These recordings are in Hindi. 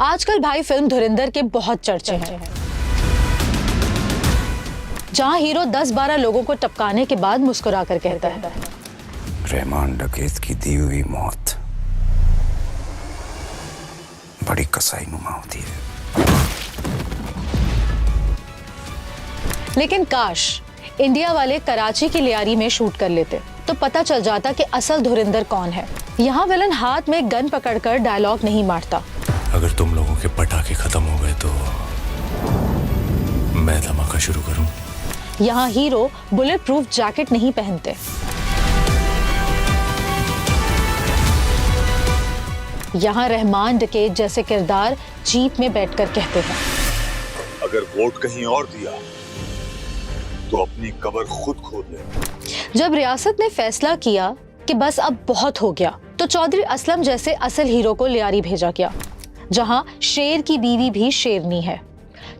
आजकल भाई फिल्म धुरंधर के बहुत चर्चे हैं, जहां हीरो 10-12 लोगों को टपकाने के बाद मुस्कुरा कर कहता है, रहमान डकैत की दी हुई मौत बड़ी कसाईनुमा होती है। लेकिन काश इंडिया वाले कराची की लियारी में शूट कर लेते तो पता चल जाता कि असल धुरंधर कौन है। यहाँ विलन हाथ में गन पकड़कर डायलॉग नहीं मारता। अगर तुम लोगों के पटाखे खत्म हो गए तो मैं धमाका शुरू करूं। यहाँ हीरो बुलेट प्रूफ जैकेट नहीं पहनते। यहाँ रहमान डकैत जैसे किरदार जीप में बैठकर कहते हैं, अगर वोट कहीं और दिया तो अपनी कब्र खुद खोद ले। जब रियासत ने फैसला किया कि बस अब बहुत हो गया, तो चौधरी असलम जैसे असल हीरो को लियारी भेजा गया, जहां शेर की बीवी भी शेरनी है।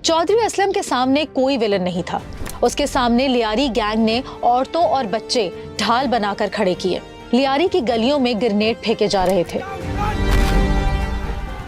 चौधरी असलम के सामने कोई विलन नहीं था। उसके सामने लियारी गैंग ने औरतों और बच्चे ढाल बनाकर खड़े किए। लियारी की गलियों में ग्रेनेड फेंके जा रहे थे,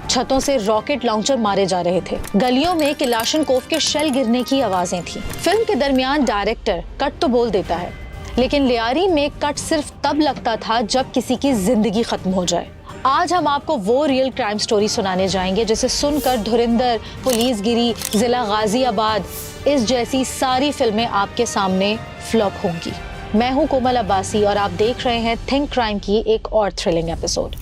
छतों से रॉकेट लॉन्चर मारे जा रहे थे, गलियों में किलाशनकोव के शेल गिरने की आवाजें थी। फिल्म के दरमियान डायरेक्टर कट तो बोल देता है, लेकिन लियारी में कट सिर्फ तब लगता था जब किसी की जिंदगी खत्म हो जाए। आज हम आपको वो रियल क्राइम स्टोरी सुनाने जाएंगे जिसे सुनकर धुरंधर, पुलिसगिरी, जिला गाजियाबाद इस जैसी सारी फिल्में आपके सामने फ्लॉप होंगी। मैं हूं कोमल अब्बासी और आप देख रहे हैं थिंक क्राइम की एक और थ्रिलिंग एपिसोड।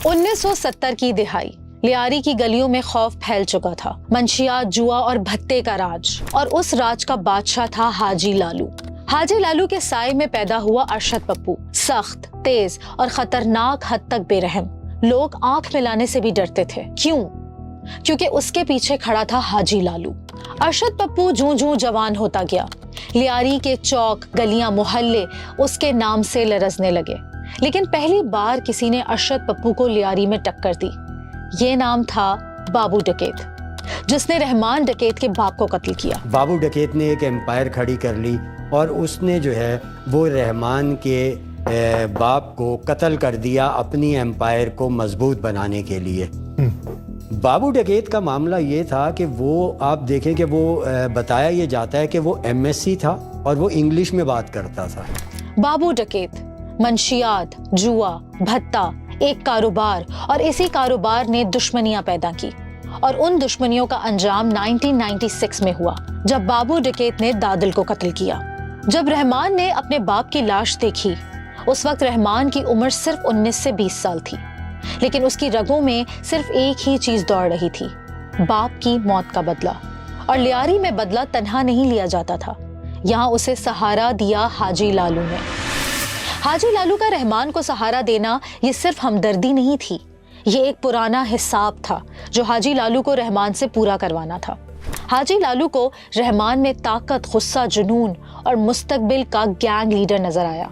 उन्नीस 1970 की दिहाई लियारी की गलियों में खौफ फैल चुका था। मंशियात, जुआ और भत्ते का राज, और उस राज का बादशाह था हाजी लालू। हाजी लालू के साए में पैदा हुआ अरशद पप्पू, सख्त, तेज और खतरनाक हद तक बेरहम। लोग आंख मिलाने से भी डरते थे। क्यों? क्योंकि उसके पीछे खड़ा था हाजी लालू। अरशद पप्पू जूं-जूं जवान होता गया, लियारी के चौक, गलियां, मोहल्ले उसके नाम से लरजने लगे। लेकिन पहली बार किसी ने अरशद पप्पू को लियारी में टक्कर दी। ये नाम था बाबू डकैत, जिसने रहमान डकैत के बाप को कत्ल किया। बाबू डकैत ने एक एम्पायर खड़ी कर ली और उसने जो है वो रहमान के बाप को कत्ल कर दिया अपनी एम्पायर को मजबूत बनाने के लिए। बाबू डकैत का मामला ये था कि वो आप देखें कि वो बताया ये जाता है कि वो MSc था और वो इंग्लिश में बात करता था। बाबू डकैत, मंशियात, जुआ, भत्ता एक कारोबार, और इसी कारोबार ने दुश्मनियां पैदा की। और उन दुश्मनियों का अंजाम 1996 में हुआ, जब बाबू डकैत ने दादिल को कत्ल किया। जब रहमान ने अपने बाप की लाश देखी, उस वक्त रहमान की उम्र सिर्फ 19 से 20 साल थी, लेकिन उसकी रगों में सिर्फ एक ही चीज दौड़ रही थी, बाप की मौत का बदला। और लियारी में बदला तन्हा नहीं लिया जाता था, यहाँ उसे सहारा दिया हाजी लालू ने। हाजी लालू का रहमान को सहारा देना ये सिर्फ हमदर्दी नहीं थी, ये एक पुराना हिसाब था जो हाजी लालू को रहमान से पूरा करवाना था। हाजी लालू को रहमान में ताकत, गुस्सा, जुनून और मुस्तकबिल का गैंग लीडर नजर आया।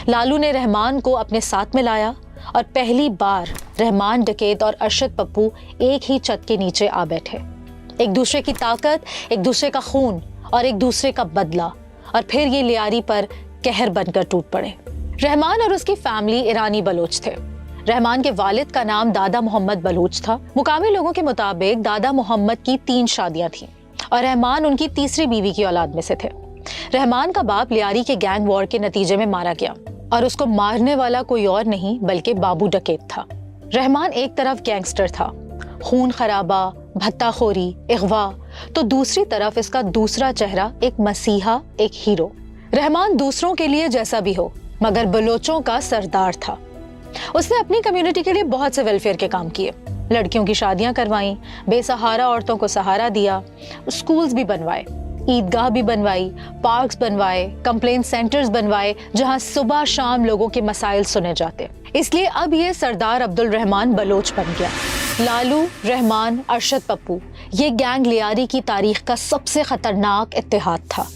लालू ने रहमान को अपने साथ में लाया और पहली बार रहमान डकैत और अरशद पप्पू एक ही छत के नीचे आ बैठे। एक दूसरे की ताकत, एक दूसरे का खून और एक दूसरे का बदला, और फिर ये लियारी पर कहर बनकर टूट पड़े। रहमान और उसकी फैमिली ईरानी बलोच थे। रहमान के वालिद का नाम दादा मोहम्मद बलूच था। मुकामी लोगों के मुताबिक दादा मोहम्मद की 3 शादियां थीं और रहमान उनकी तीसरी बीवी की औलाद में से थे। रहमान का बाप लियारी के गैंग वॉर के नतीजे में मारा गया और उसको मारने वाला कोई और नहीं बल्कि बाबू डकैत था। रहमान एक तरफ गैंगस्टर था, खून खराबा, भत्ताखोरी, अगवा, तो दूसरी तरफ इसका दूसरा चेहरा एक मसीहा, एक हीरो। रहमान दूसरों के लिए जैसा भी हो मगर बलोचों का सरदार था। उसने अपनी कम्युनिटी के लिए बहुत से वेलफेयर के काम किए, लड़कियों की शादियां करवाई, बेसहारा औरतों को सहारा दिया, स्कूल्स भी बनवाए, ईदगाह भी बनवाई, पार्क्स बनवाए, कंप्लेंट सेंटर्स बनवाए जहां सुबह शाम लोगों के मसाइल सुने जाते। इसलिए अब ये सरदार अब्दुल रहमान बलोच बन गया। लालू, रहमान, अरशद पप्पू, ये गैंग लियारी की तारीख का सबसे खतरनाक इत्तेहाद था।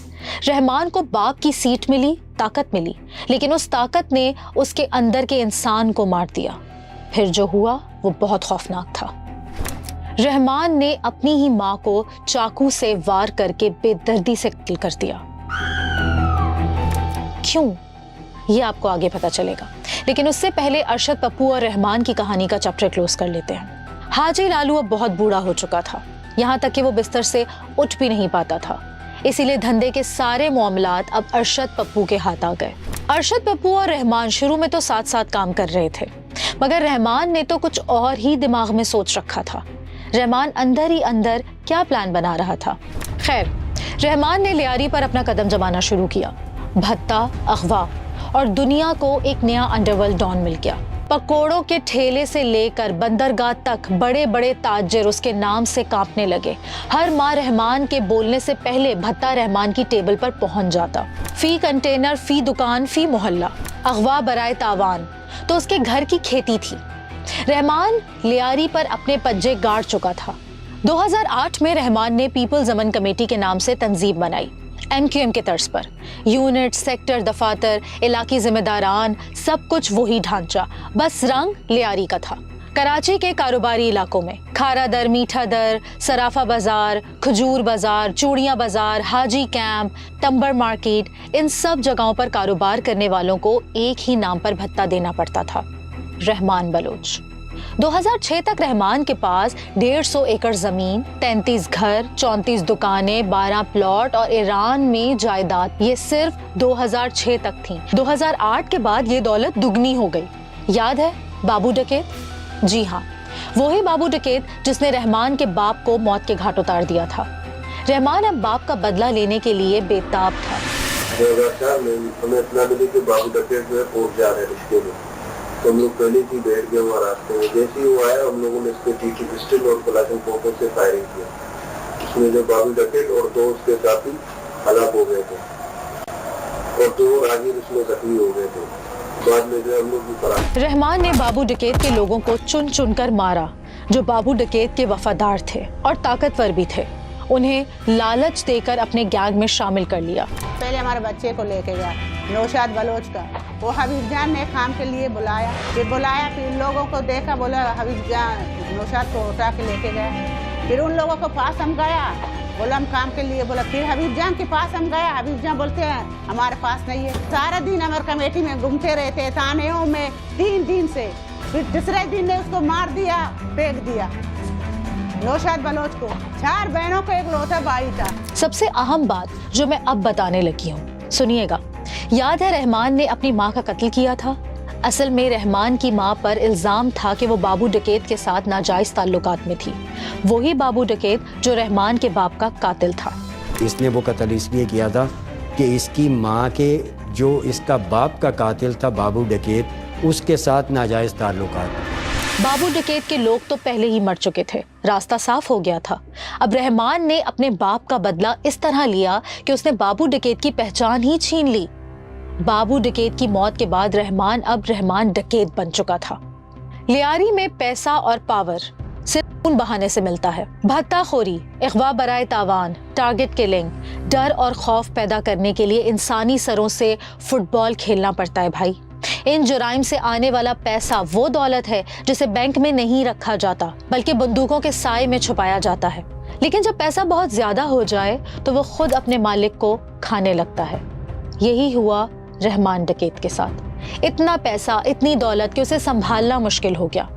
रहमान को बाप की सीट मिली, ताकत मिली, लेकिन उस ताकत ने उसके अंदर के इंसान को मार दिया। फिर जो हुआ वो बहुत खौफनाक था। रहमान ने अपनी ही माँ को चाकू से वार करके बेदर्दी से कत्ल कर दिया। क्यों, ये आपको आगे पता चलेगा। लेकिन उससे पहले अरशद पप्पू और रहमान की कहानी का चैप्टर क्लोज कर लेते हैं। हाजी लालू अब बहुत बूढ़ा हो चुका था, यहाँ तक कि वो बिस्तर से उठ भी नहीं पाता था। इसीलिए धंधे के सारे मामलात अब अरशद पप्पू के हाथ आ गए। अरशद पप्पू और रहमान शुरू में तो साथ साथ काम कर रहे थे, मगर रहमान ने तो कुछ और ही दिमाग में सोच रखा था। रहमान अंदर ही अंदर क्या प्लान बना रहा था। खैर, रहमान ने लियारी पर अपना कदम जमाना शुरू किया। भत्ता, अगवा और दुनिया को एक नया अंडरवर्ल्ड डॉन मिल गया। पकोड़ों के ठेले से लेकर बंदरगाह तक बड़े बड़े ताजिर उसके नाम से कांपने लगे। हर माह रहमान के बोलने से पहले भत्ता रहमान की टेबल पर पहुंच जाता। फी कंटेनर, फी दुकान, फी मोहल्ला, अगवा बराए तावान तो उसके घर की खेती थी। रहमान लियारी पर अपने पंजे गाड़ चुका था। 2008 में रहमान ने पीपल्स अमन कमेटी के नाम से तंजीम बनाई, MQM के तर्ज पर। यूनिट, सेक्टर, दफातर, इलाकी जिम्मेदारान, सब कुछ वही ढांचा, बस रंग लियारी का था। कराची के कारोबारी इलाकों में खारा दर, मीठा दर, सराफा बाजार, खजूर बाजार, चूड़ियां बाजार, हाजी कैंप, टम्बर मार्केट, इन सब जगहों पर कारोबार करने वालों को एक ही नाम पर भत्ता देना पड़ता था, रहमान बलोच। 2006 तक रहमान के पास 150 एकड़ जमीन, 33 घर, 34 दुकानें, 12 प्लॉट और ईरान में जायदाद, ये सिर्फ 2006 तक थी। 2008 के बाद ये दौलत दुगनी हो गई। याद है बाबू डकैत? जी हाँ, वही बाबू डकैत जिसने रहमान के बाप को मौत के घाट उतार दिया था। रहमान अब बाप का बदला लेने के लिए बेताब था। 2004 में हमें इतना मिली कि बाबू डकैत जो है पहुंच जा रहे हैं रिश्ते में, तो हम लोग पहले ही बैठ गए वहाँ रास्ते में। जैसे ही वो आया, हम लोगों ने इसके टीटी पिस्टल और पलाशन पोपो से फायरिंग किया। उसमें जो बाबू डकैत और 2 उसके साथी हलाक हो गए थे और 2 राहगीर उसमें जख्मी हो गए थे। बाद में जो हम लोग भी फरार। रहमान ने बाबू डकैत के लोगों को चुन चुन कर मारा जो बाबू डकैत के वफादार थे और ताकतवर भी थे। उन्हें लालच देकर अपने गैंग में शामिल कर लिया। पहले हमारे बच्चे को लेके गया नौशाद बलोच का, वो हबीब जान ने काम के लिए बुलाया, फिर लोगों को देखा, बोला हबीब जान नौशाद को उठा के लेके गया। फिर उन लोगों के पास हम गया, बोला हम काम के लिए, बोला फिर हबीब जान के पास हम गया। हबीब जान बोलते हैं हमारे पास नहीं है। सारा दिन हमारे कमेटी में घूमते रहते थानेों में 3 दिन से। फिर दूसरे दिन ने उसको मार दिया, फेंक दिया नौशाद बलोच को। 4 बहनों को एक लौता भाई था। सबसे अहम बात जो मैं अब बताने लगी हूँ, सुनिएगा। याद है रहमान ने अपनी माँ का कत्ल किया था। असल में रहमान की माँ पर इल्जाम था कि वो बाबू डकैत के साथ नाजायज ताल्लुकात में थी। वही बाबू डकैत जो रहमान के बाप का कातिल था। इसने वो कत्ल इसलिए किया था कि इसकी माँ के जो इसका बाप का कातिल था बाबू डकैत, उसके साथ नाजायज ताल्लुकात। बाबू डकैत के लोग तो पहले ही मर चुके थे, रास्ता साफ हो गया था। अब रहमान ने अपने बाप का बदला इस तरह लिया कि उसने बाबू डकैत की पहचान ही छीन ली। बाबू डकैत की मौत के बाद रहमान अब रहमान डकैत बन चुका था। लियारी में पैसा और पावर सिर्फ उन बहाने से मिलता है। भत्ताखोरी, अगवा बराए तावान, टारगेट किलिंग, डर और खौफ पैदा करने के लिए इंसानी सरों से फुटबॉल खेलना पड़ता है भाई। इन जुराइम से आने वाला पैसा वो दौलत है जिसे बैंक में नहीं रखा जाता, बल्कि बंदूकों के साए में छुपाया जाता है। लेकिन जब पैसा बहुत ज्यादा हो जाए तो वो खुद अपने मालिक को खाने लगता है। यही हुआ रहमान डकैत के साथ। इतना पैसा, इतनी दौलत कि उसे संभालना मुश्किल हो गया।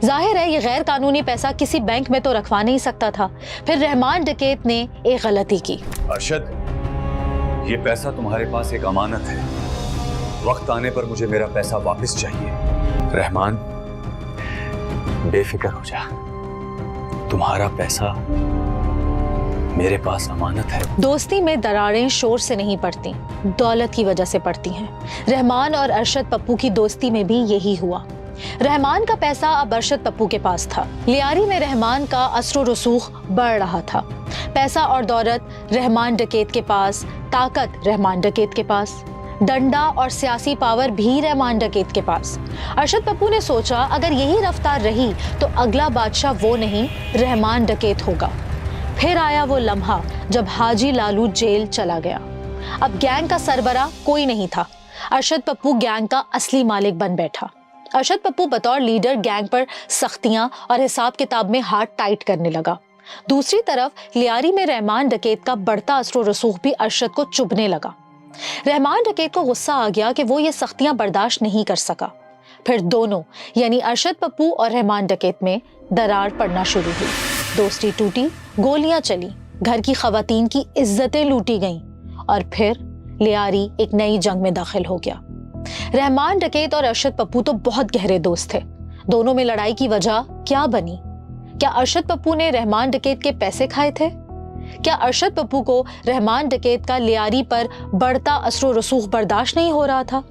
जाहिर है ये गैर कानूनी पैसा किसी बैंक में तो रखवा नहीं सकता था। फिर रहमान डकैत ने एक गलती की। अरशद, ये पैसा तुम्हारे पास एक अमानत है। वक्त आने पर मुझे मेरा पैसा वापस चाहिए। रहमान, बेफिक्र हो जा, तुम्हारा पैसा मेरे पास अमानत है। दोस्ती में दरारें शोर से नहीं पड़ती, दौलत की वजह से पड़ती हैं। रहमान और अरशद पप्पू की दोस्ती में भी यही हुआ। रहमान का पैसा अब अरशद पप्पू के पास था। लियारी में रहमान का असर रसूख बढ़ रहा था। पैसा और दौलत रहमान डकैत के पास, ताकत रहमान डकैत के पास, डंडा और सियासी पावर भी रहमान डकैत के पास। अरशद पप्पू ने सोचा अगर यही रफ्तार रही तो अगला बादशाह वो नहीं, रहमान डकैत होगा। फिर आया वो लम्हा जब हाजी लालू जेल चला गया। अब गैंग का सरबरा कोई नहीं था। अरशद पप्पू गैंग का असली मालिक बन बैठा। अरशद पप्पू बतौर लीडर गैंग पर सख्तियां और हिसाब किताब में हाथ टाइट करने लगा। दूसरी तरफ लियारी में रहमान डकैत का बढ़ता असर रसूख भी अरशद को चुभने लगा। रहमान डकैत को गुस्सा आ गया कि वो ये सख्तियां बर्दाश्त नहीं कर सका। फिर दोनों यानी अरशद पप्पू और रहमान डकैत में दरार पड़ना शुरू हुई। दोस्ती टूटी, गोलियां चली, घर की खवातीन की इज्जतें लूटी गईं और फिर लियारी एक नई जंग में दाखिल हो गया। रहमान डकैत और अरशद पप्पू तो बहुत गहरे दोस्त थे। दोनों में लड़ाई की वजह क्या बनी? क्या अरशद पप्पू ने रहमान डकैत के पैसे खाए थे? क्या अरशद पप्पू को रहमान डकैत का लियारी पर बढ़ता असर रसूख बर्दाश्त नहीं हो रहा था?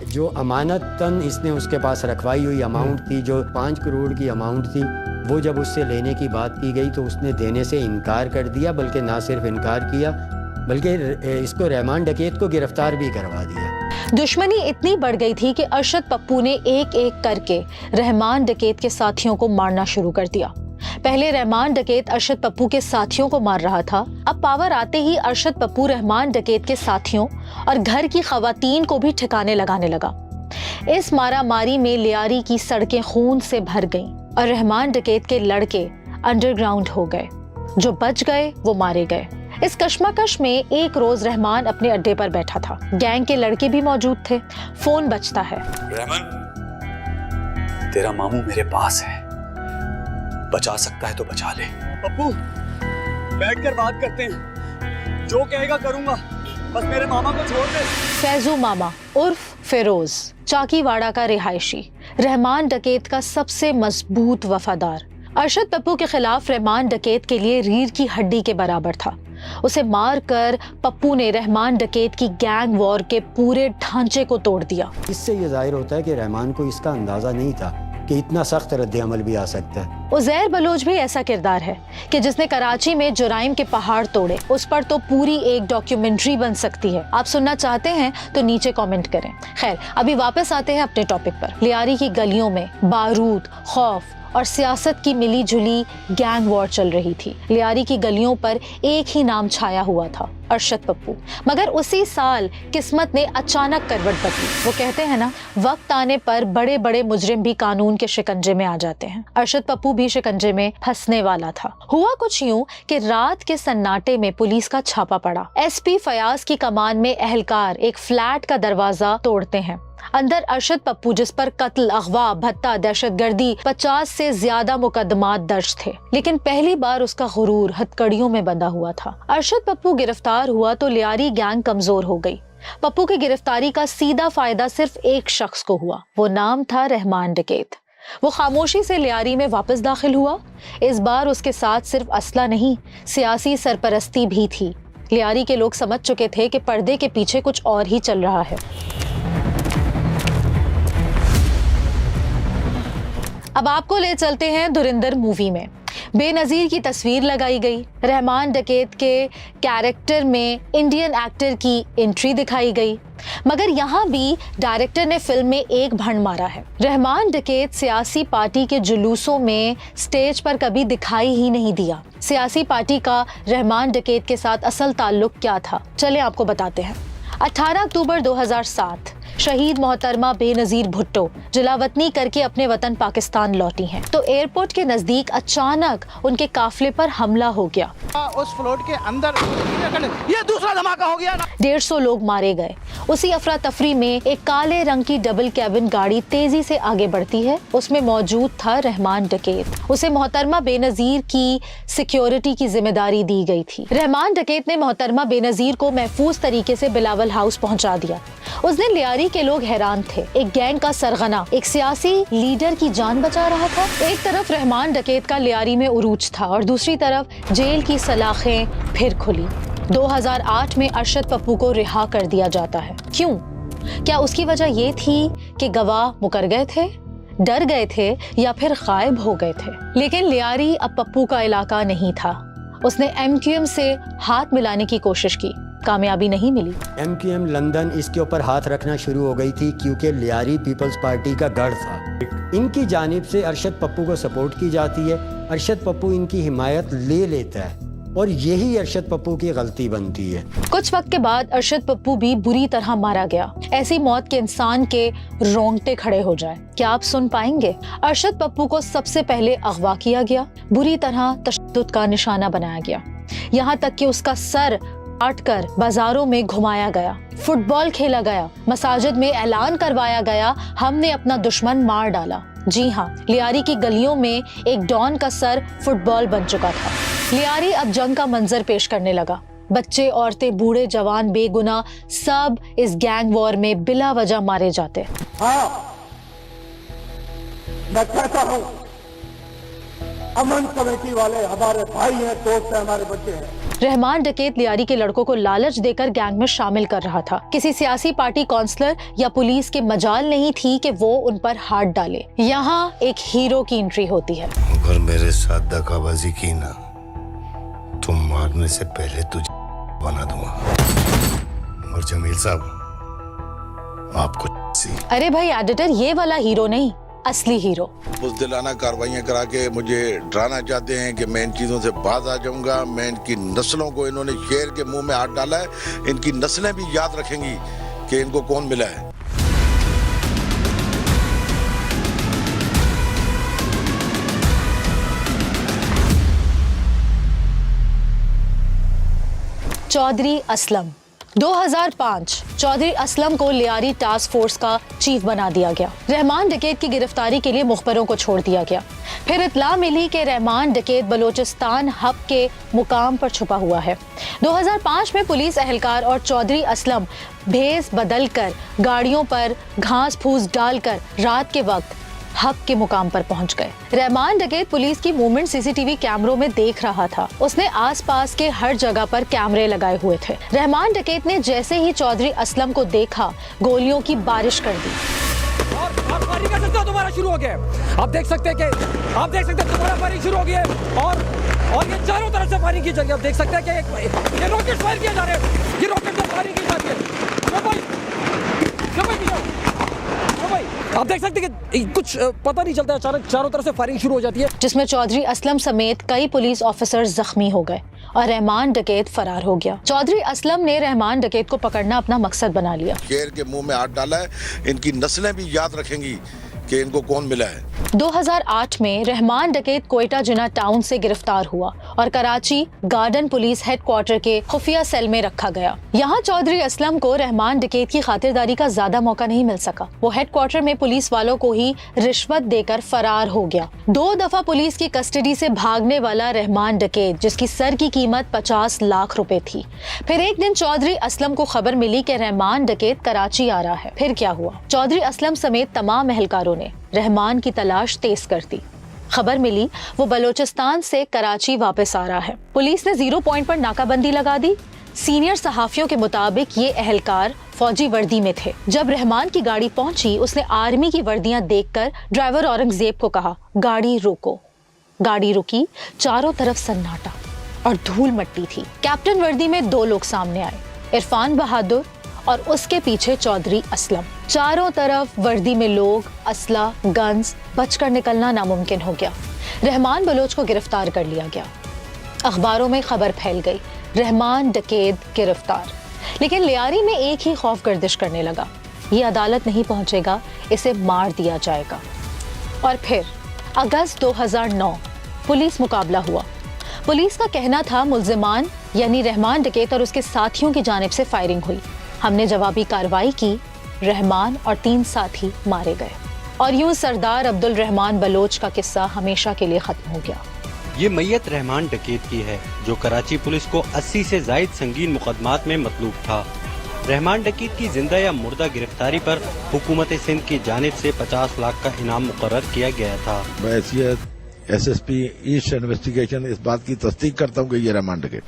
जो अमानतन इसने उसके पास रखवाई हुई अमाउंट थी, जो 5 करोड़ की अमाउंट थी, वो जब उससे लेने की बात की गई तो उसने देने से इनकार कर दिया। बल्कि ना सिर्फ इनकार किया बल्कि इसको रहमान डकैत को गिरफ्तार भी करवा दिया। दुश्मनी इतनी बढ़ गई थी कि अरशद पप्पू ने एक एक करके रहमान डकैत के साथियों को मारना शुरू कर दिया। पहले रहमान डकैत अरशद पप्पू के साथियों को मार रहा था। अब पावर आते ही अरशद पप्पू रहमान डकैत के साथियों और घर की खवातीन को भी ठिकाने लगाने लगा। इस मारामारी में लियारी की सड़कें खून से भर गईं और रहमान डकैत के लड़के अंडरग्राउंड हो गए। जो बच गए वो मारे गए। इस कश्मकश में एक रोज रहमान अपने अड्डे पर बैठा था। गैंग के लड़के भी मौजूद थे। फोन बजता है। रहमान, तेरा मामू मेरे पास है, बचा सकता है तो बचा ले। पप्पू, बैठकर बात करते हैं, जो कहेगा करूंगा, बस मेरे मामा को छोड़ दे। फैजू मामा उर्फ फिरोज, चाकीवाड़ा का रिहायशी, रहमान डकैत का सबसे मजबूत वफादार, अरशद पप्पू के खिलाफ रहमान डकैत के लिए रीढ़ की हड्डी के बराबर था। उसे मारकर पप्पू ने रहमान डकैत की गैंग वॉर के पूरे ढांचे को तोड़ दिया। इससे ये जाहिर होता है कि रहमान को इसका अंदाजा नहीं था कि इतना सख्त रद्द-ए-अमल भी आ सकता है। उज़ैर बलोच भी ऐसा किरदार है कि जिसने कराची में जुराइम के पहाड़ तोड़े। उस पर तो पूरी एक डॉक्यूमेंट्री बन सकती है। आप सुनना चाहते हैं तो नीचे कमेंट करें। खैर, अभी वापस आते हैं अपने टॉपिक पर। लियारी की गलियों में बारूद, खौफ और सियासत की मिली जुली गैंग वॉर चल रही थी। लियारी की गलियों पर एक ही नाम छाया हुआ था, अरशद पप्पू। मगर उसी साल किस्मत ने अचानक करवट बदली। वो कहते हैं ना, वक्त आने पर बड़े बड़े मुजरिम भी कानून के शिकंजे में आ जाते हैं। अरशद पप्पू भी शिकंजे में फंसने वाला था। हुआ कुछ यूं कि रात के सन्नाटे में पुलिस का छापा पड़ा। एसपी फयाज की कमान में एहलकार एक फ्लैट का दरवाजा तोड़ते हैं। अंदर अरशद पप्पू, जिस पर कत्ल, अगवा, भत्ता, दहशतगर्दी 50 से ज्यादा मुकदमात दर्ज थे। लेकिन पहली बार उसका गुरूर हथकड़ियों में बंधा हुआ था। अरशद पप्पू गिरफ्तार हुआ तो लियारी गैंग कमजोर हो गई। पप्पू की गिरफ्तारी का सीधा फायदा सिर्फ एक शख्स को हुआ। वो नाम था रहमान डकैत। वो खामोशी से लियारी में वापस दाखिल हुआ। इस बार उसके साथ सिर्फ असला नहीं, सियासी सरपरस्ती भी थी। लियारी के लोग समझ चुके थे कि पर्दे के पीछे कुछ और ही चल रहा है। अब आपको ले चलते हैं धुरिंदर मूवी में। बेनजीर की तस्वीर लगाई गई। रहमान डकैत के कैरेक्टर में इंडियन एक्टर की एंट्री दिखाई गई। मगर यहाँ भी डायरेक्टर ने फिल्म में एक भंड मारा है। रहमान डकैत सियासी पार्टी के जुलूसों में स्टेज पर कभी दिखाई ही नहीं दिया। सियासी पार्टी का रहमान डकैत के साथ असल ताल्लुक क्या था, चले आपको बताते हैं। 18 अक्टूबर 2007 शहीद मोहतरमा बेनजीर भुट्टो जलावतनी करके अपने वतन पाकिस्तान लौटी हैं। तो एयरपोर्ट के नजदीक अचानक उनके काफिले पर हमला हो गया। उस फ्लोट के अंदर ये दूसरा धमाका हो गया ना। 150 लोग मारे गए। उसी अफरा तफरी में एक काले रंग की डबल कैबिन गाड़ी तेजी से आगे बढ़ती है। उसमें मौजूद था रहमान डकैत। उसे मोहतरमा बेनजीर की सिक्योरिटी की जिम्मेदारी दी गई थी। रहमान डकैत ने मोहतरमा बेनजीर को महफूज तरीके से बिलावल हाउस पहुंचा दिया। उस दिन लियारी के लोग हैरान थे। एक गैंग का सरगना एक सियासी लीडर की जान बचा रहा था। एक तरफ रहमान डकैत का लियारी में उरूज था और दूसरी तरफ जेल की सलाखें फिर खुली। 2008 में अरशद पप्पू को रिहा कर दिया जाता है। क्यों? क्या उसकी वजह ये थी कि गवाह मुकर गए थे, डर गए थे या फिर गायब हो गए थे? लेकिन लियारी अब पप्पू का इलाका नहीं था। उसने MQM से हाथ मिलाने की कोशिश की, कामयाबी नहीं मिली। MQM लंदन इसके ऊपर हाथ रखना शुरू हो गई थी क्योंकि लियारी पीपल्स पार्टी का गढ़ था। इनकी जानिब से अरशद पप्पू को सपोर्ट की जाती है। अरशद पप्पू इनकी हिमायत ले लेता है और यही अरशद पप्पू की गलती बनती है। कुछ वक्त के बाद अरशद पप्पू भी बुरी तरह मारा गया। ऐसी मौत के इंसान के रोंगटे खड़े हो जाए। क्या आप सुन पाएंगे? अरशद पप्पू को सबसे पहले अगवा किया गया, बुरी तरह तशद्दुद का निशाना बनाया गया, यहाँ तक कि उसका सर काटकर बाजारों में घुमाया गया, फुटबॉल खेला गया, मसाजिद में ऐलान करवाया गया, हमने अपना दुश्मन मार डाला। जी हाँ, लियारी की गलियों में एक डॉन का सर फुटबॉल बन चुका था। लियारी अब जंग का मंजर पेश करने लगा। बच्चे, औरतें, बूढ़े, जवान, बेगुनाह सब इस गैंग वॉर में बिला वजह मारे जाते। हाँ, मैं कहता हूं, अमन कमेटी वाले हमारे भाई हैं, दोस्त हैं, हमारे बच्चे हैं। रहमान डकैत लियारी के लड़कों को लालच देकर गैंग में शामिल कर रहा था। किसी सियासी पार्टी, काउंसलर या पुलिस के मजाल नहीं थी कि वो उन पर हाथ डाले। यहाँ एक हीरो की एंट्री होती है। अगर मेरे साथ दगाबाजी की ना, तुम मारने से पहले तुझे बना दूंगा। और जमील साहब, आपको अरे भाई एडिटर, ये वाला हीरो नहीं, असली हीरो। बुज़दिलाना कार्रवाइयाँ करा के मुझे डराना चाहते हैं कि मैं इन चीज़ों से बाज आ जाऊंगा। मैं इनकी नस्लों को, इन्होंने शेर के मुंह में हाथ डाला है, इनकी नस्लें भी याद रखेंगी कि इनको कौन मिला है। चौधरी असलम 2005 चौधरी असलम को लियारी टास्क फोर्स का चीफ बना दिया गया। रहमान डकैत की गिरफ्तारी के लिए मुखबरों को छोड़ दिया गया। फिर इत्तला मिली कि रहमान डकैत बलोचिस्तान हब के मुकाम पर छुपा हुआ है। 2005 में पुलिस एहलकार और चौधरी असलम भेस बदलकर गाड़ियों पर घास फूस डालकर रात के वक्त हब के मुकाम पर पहुंच गए। रहमान डकैत पुलिस की मूवमेंट सीसीटीवी कैमरों में देख रहा था। उसने आसपास के हर जगह पर कैमरे लगाए हुए थे। रहमान डकैत ने जैसे ही चौधरी असलम को देखा, गोलियों की बारिश कर दी। और फायरिंग का सिलसिला दोबारा शुरू हो गया। आप देख सकते हैं दोबारा फायरिंग शुरू हो गई है और ये चारों तरफ से फायरिंग की जा रही है। आप देख सकते हैं कि ये रॉकेट फायर किए जा रहे हैं। ये रॉकेट से फायरिंग की जा रही है। आप देख सकते हैं कि कुछ पता नहीं चलता, अचानक चारों तरफ से फायरिंग शुरू हो जाती है, जिसमें चौधरी असलम समेत कई पुलिस ऑफिसर जख्मी हो गए और रहमान डकैत फरार हो गया। चौधरी असलम ने रहमान डकैत को पकड़ना अपना मकसद बना लिया। शेर के मुंह में हाथ डाला है, इनकी नस्लें भी याद रखेंगी कि इनको कौन मिला है। 2008 में रहमान डकैत कोयटा जिना टाउन से गिरफ्तार हुआ और कराची गार्डन पुलिस हेडक्वार्टर के खुफिया सेल में रखा गया। यहाँ चौधरी असलम को रहमान डकैत की खातिरदारी का ज्यादा मौका नहीं मिल सका। वो हेडक्वार्टर में पुलिस वालों को ही रिश्वत देकर फरार हो गया। 2 दफा पुलिस की कस्टडी से भागने वाला रहमान डकैत, जिसकी सर की कीमत 50 लाख रुपए थी। फिर एक दिन चौधरी असलम को खबर मिली कि रहमान डकैत कराची आ रहा है। फिर क्या हुआ? चौधरी असलम समेत तमाम एहलकारों ने रहमान की तलाश तेज कर दी। खबर मिली वो बलोचिस्तान से कराची वापस आ रहा है। पुलिस ने 0 पॉइंट पर नाकाबंदी लगा दी। सीनियर सहाफियों के मुताबिक ये एहलकार फौजी वर्दी में थे। जब रहमान की गाड़ी पहुंची, उसने आर्मी की वर्दियां देखकर ड्राइवर औरंगजेब को कहा, गाड़ी रोको। गाड़ी रुकी, चारों तरफ सन्नाटा और धूल मट्टी थी। कैप्टन वर्दी में 2 लोग सामने आए, इरफान बहादुर और उसके पीछे चौधरी असलम। चारों तरफ वर्दी में लोग, असला, गन्स, बचकर निकलना नामुमकिन हो गया। रहमान बलोच को गिरफ्तार कर लिया गया। अखबारों में खबर फैल गई, रहमान डकैत गिरफ्तार। लेकिन लियारी में एक ही खौफ गर्दिश करने लगा, ये अदालत नहीं पहुंचेगा, इसे मार दिया जाएगा। और फिर अगस्त 2009 पुलिस मुकाबला हुआ। पुलिस का कहना था मुल्जिमान यानी रहमान डकैत और उसके साथियों की जानिब से फायरिंग हुई। हमने जवाबी कार्रवाई की, रहमान और 3 साथी मारे गए और यूं सरदार अब्दुल रहमान बलोच का किस्सा हमेशा के लिए खत्म हो गया। ये मैयत रहमान डकैत की है जो कराची पुलिस को 80 से जायद संगीन मुकदमात में मतलूब था। रहमान डकैत की जिंदा या मुर्दा गिरफ्तारी पर हुकूमत सिंध की जानिब से 50 लाख का इनाम मुकर्रर किया गया था। मैं SSP ईस्ट इन्वेस्टिगेशन इस बात की तस्दीक करता हूँ कि ये रहमान डकैत